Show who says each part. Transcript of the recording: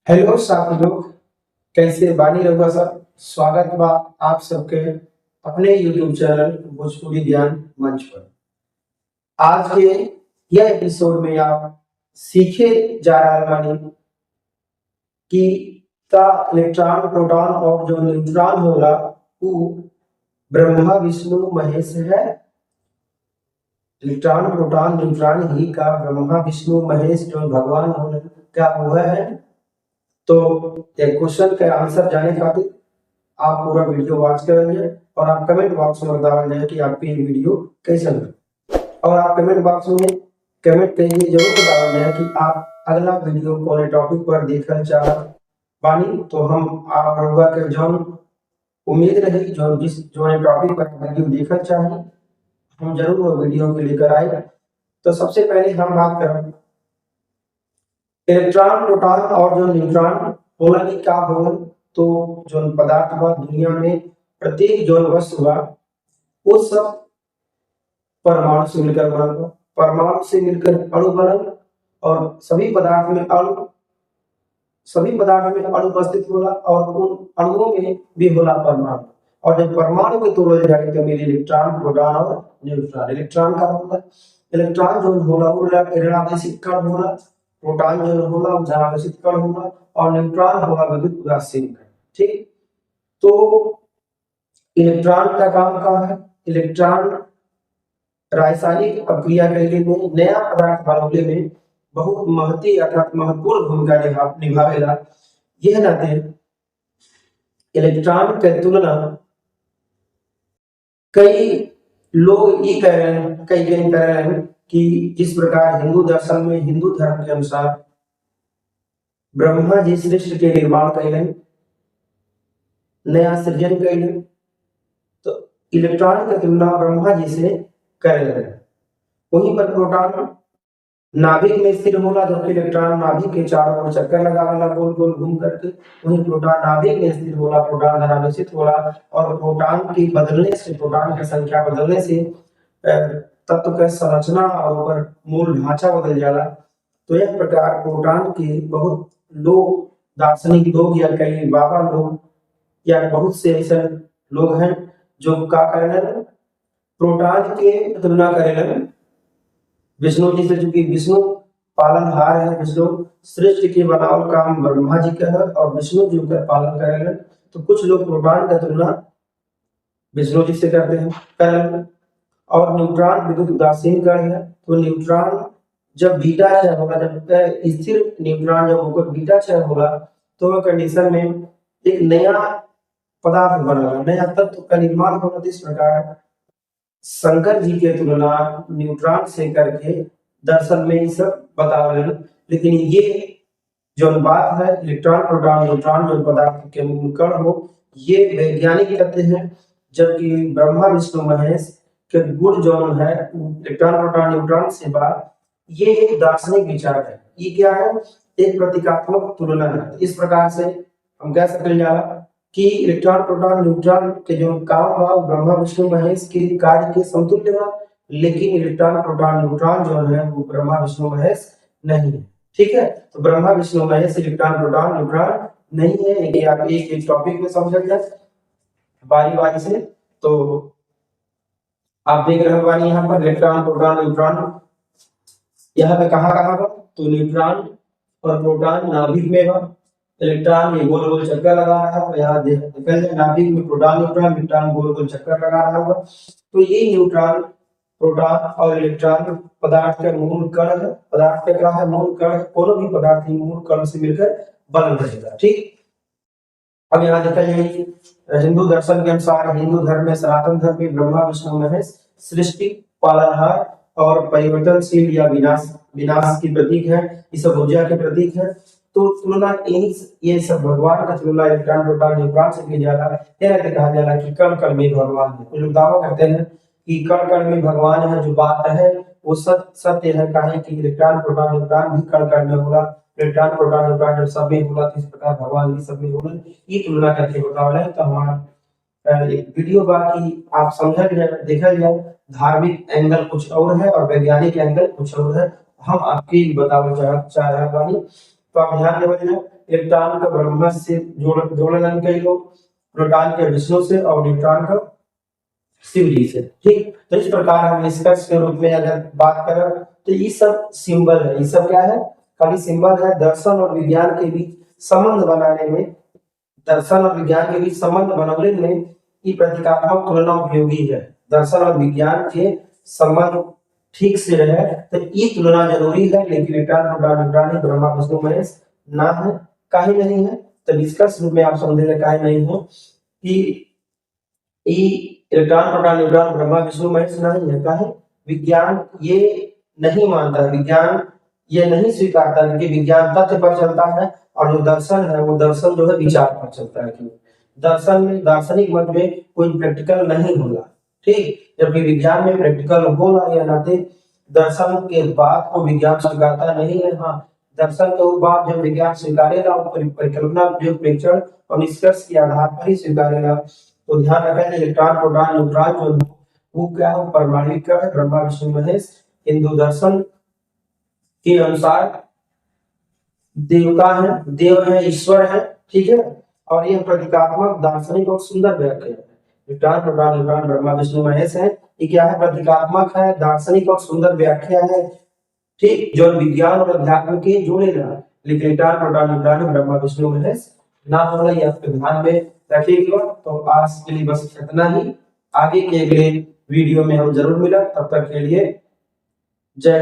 Speaker 1: Hello साथी लोग, कैसे बानी रहुआ सब। स्वागत बा आप सबके अपने यूट्यूब चैनल भोजपुरी ज्ञान मंच पर। आज के यह एपिसोड में आप सीखे जा रहा बानी कि का इलेक्ट्रॉन प्रोटॉन और जो न्यूट्रॉन होला उ ब्रह्मा विष्णु महेश है। इलेक्ट्रॉन प्रोटॉन न्यूट्रॉन ही का ब्रह्मा विष्णु महेश जो भगवान होने क्या हुआ है। तो एक क्वेश्चन का आंसर जाने खातिर आप पूरा वीडियो वॉच करेंगे और आप कमेंट बॉक्स में बताएंगे कि आपकी ये वीडियो कैसा लगा। और आप कमेंट बॉक्स में कमेंट करके जरूर बताएंगे कि आप अगला वीडियो कौन टॉपिक पर देखना चाह बानी। तो हम आप लोगों के जो उम्मीद रही जो जिस जो टॉपिक पर वीडियो देखना चाहिए हम जरूर वो वीडियो के लेकर आए। तो सबसे पहले हम बात करें इलेक्ट्रॉन प्रोटॉन और जो न्यूट्रॉन होला की क्या होला। तो जो पदार्थ हुआ दुनिया में प्रत्येक जो वस्तु हुआ वो सब परमाणु से मिलकर बना हुआ, परमाणु से मिलकर अणु बना और सभी पदार्थ में अणु उपस्थित होला और उन अणुओं में भी होला परमाणु। और जब परमाणु के तोड़े जाए तो मेरे इलेक्ट्रॉन प्रोटॉन और न्यूट्रॉन। इलेक्ट्रॉन का मतलब इलेक्ट्रॉन जो होला वो ऋणावेशित कण होला, प्रोटॉन जो होला वो धनावेशित कण होला और न्यूट्रॉन होला विद्युत उदासीन कण। ठीक, तो इलेक्ट्रॉन का काम क्या है। इलेक्ट्रॉन रासायनिक प्रक्रिया के लिए नया पदार्थ बनाने में बहुत महत्वपूर्ण भूमिका निभावेला। यह नाते इलेक्ट्रॉन के तुलना कई लोग ये कह रहे हैं कि जिस प्रकार हिंदू दर्शन में हिंदू धर्म के अनुसार ब्रह्मा जी सृष्टि के निर्माण कैलन, नया सृजन कैलन, तो इलेक्ट्रॉन की तुलना ब्रह्मा जी से करें। वहीं पर प्रोटॉन नाभिक में स्थिर होला जबकि इलेक्ट्रॉन नाभिक के चारों ओर चक्कर लगावेला गोल गोल घूम करके। वहीं प्रोटॉन नाभिक में स्थिर होला, प्रोटॉन धनावेशित होला और प्रोटॉन की बदलने से प्रोटॉन की संख्या बदलने से तत्व का संरचना और ऊपर मूल ढांचा बदल जाला। तो एक प्रकार प्रोटॉन के बहुत लोग दार्शनिक लोग या कई बाबा लोग या बहुत से ऐसे लोग हैं जो क्या करें प्रोटॉन के तुलना करें विष्णु जी से, चूंकि विष्णु पालनहार है, विष्णु सृष्टि के बनावल काम ब्रह्मा जी का है और विष्णु जी का पालन करेंगे। तो कुछ लोग प्रोटॉन का तुलना विष्णु जी से करते हैं करेंगे। और न्यूट्रॉन विद्युत उदासीन कण है। तो न्यूट्रॉन जब बीटा क्षय होगा, जब स्थिर न्यूट्रॉन जब होकर बीटा क्षय होगा तो वह कंडीशन में एक नया पदार्थ बनेगा, नया तत्व का निर्माण होगा। इस प्रकार शंकर जी के तुलना न्यूट्रॉन से करके दर्शन में ये सब बता रहे हैं। लेकिन ये जो बात है इलेक्ट्रॉन प्रोटॉन न्यूट्रॉन जो पदार्थ के कण हो ये वैज्ञानिक कहते हैं, जबकि ब्रह्मा विष्णु महेश के गुण जो है इलेक्ट्रॉन प्रोटॉन न्यूट्रॉन से बात ये एक दार्शनिक विचार है। ये क्या है, एक प्रतीकात्मक तुलना है। इस प्रकार से हम कह सकते हैं कि इलेक्ट्रॉन प्रोटॉन न्यूट्रॉन के जो काम हुआ ब्रह्मा विष्णु महेश के कार्य के समतुल्य हुआ, लेकिन इलेक्ट्रॉन प्रोटॉन न्यूट्रॉन जो है वो ब्रह्मा विष्णु महेश नहीं है। ठीक है, तो Brahma Vishnu Mahesh electron proton neutron नहीं है। ये आप एक टॉपिक में समझ जाए बारी बारी से। तो आप देख रहे हो यहाँ पर इलेक्ट्रॉन प्रोटॉन न्यूट्रॉन यहाँ पे कहाँ पर तो न्यूट्रॉन और प्रोटॉन नाभिक में बा, इलेक्ट्रॉन ये गोल गोल चक्कर लगा रहा है और यहाँ निकल जाए नाभिक में प्रोटॉन न्यूट्रॉन गोल गोल चक्कर लगा रहा होगा। तो ये न्यूट्रॉन प्रोटॉन और इलेक्ट्रॉन पदार्थ का मूल कण है। पदार्थ का क्या है, मूल कण। कोनो भी पदार्थ मूल कण से मिलकर बन रहेगा। ठीक, अब यहाँ देखा जाए हिंदू दर्शन के अनुसार हिंदू धर्म में सनातन धर्म में ब्रह्मा विष्णु महेश सृष्टि पालनहार और परिवर्तनशील या विनाश की प्रतीक है, ये सब ऊर्जा के प्रतीक है। तो तुलना ये सब भगवान का तुलना इलेक्ट्रॉन प्रोटॉन न्यूट्रॉन से की जाला है। कहा जाला कि कण कण में भगवान है। कुछ लोग दावा करते हैं कि कण कण में भगवान है। जो बात है वो सत्य है, काहे कि इलेक्ट्रॉन प्रोटॉन न्यूट्रॉन भी कण कण में होला, इलेक्ट्रॉन प्रोटॉन न्यूट्रॉन जब सब में होला तो इस प्रकार भगवान भी सब में होला। ये तुलना करके बतावल है। तो हमारा एक वीडियो बाकी आप समझल जाए देखल जाए, धार्मिक एंगल कुछ और है और वैज्ञानिक एंगल कुछ और है। हम आपके बतावल चाह रहे बानी तो आप ध्यान देवल इलेक्ट्रॉन का ब्रह्मा से जोड़न कई लोग, प्रोटॉन के विष्णु से और न्यूट्रॉन का शिव जी से। ठीक, तो इस प्रकार हम निष्कर्ष के रूप में अगर बात करें तो ये सब सिंबल है, ये सब क्या है, खाली सिंबल है। दर्शन और विज्ञान के बीच संबंध बनाने में, दर्शन और विज्ञान के बीच संबंध बनाने में ये प्रतीकात्मक तुलना उपयोगी है। दर्शन और विज्ञान के संबंध ठीक से रहे तो ये तुलना जरूरी है, लेकिन electron proton neutron Brahma Vishnu Mahesh ना है, काहे नहीं है, तो निष्कर्ष रूप में आप समझेंगे काहे नहीं है कि electron proton neutron Brahma Vishnu Mahesh नहीं है। काहे, विज्ञान ये नहीं मानता, विज्ञान ये नहीं स्वीकारता कि विज्ञान तथ्य पर चलता है और जो दर्शन है वो दर्शन जो है विचार पर चलता है। कि दर्शन में, दार्शनिक मत में कोई प्रैक्टिकल नहीं होला। ठीक, जबकि विज्ञान में प्रैक्टिकल होला या नाते दर्शन के बात को विज्ञान स्वीकारता नहीं है। हाँ, दर्शन के बाद जब विज्ञान स्वीकारेगा परिकल्पना जो प्रेक्षण और निष्कर्ष के आधार पर ही स्वीकारेगा। तो ध्यान रखें कि इलेक्ट्रॉन प्रोटॉन न्यूट्रॉन जो वो क्या है, परमाणुिक है, ब्रह्मा विष्णु महेश। हिंदू दर्शन के अनुसार देवता है, देव है, ईश्वर है। ठीक है, और यह प्रतीकात्मक दार्शनिक और सुंदर व्याख्या है। Electron proton neutron Brahma Vishnu Mahesh है, ये क्या है, प्रतीकात्मक है, दार्शनिक और सुंदर व्याख्या है। ठीक, जो विज्ञान और अध्यात्म के जोड़ेगा, लेकिन electron proton neutron Brahma Vishnu Mahesh ना होगा, ये आपके ध्यान में रखिएगा। तो आज के लिए बस इतना ही, आगे के अगले वीडियो में हम जरूर मिला, तब तक के लिए जय।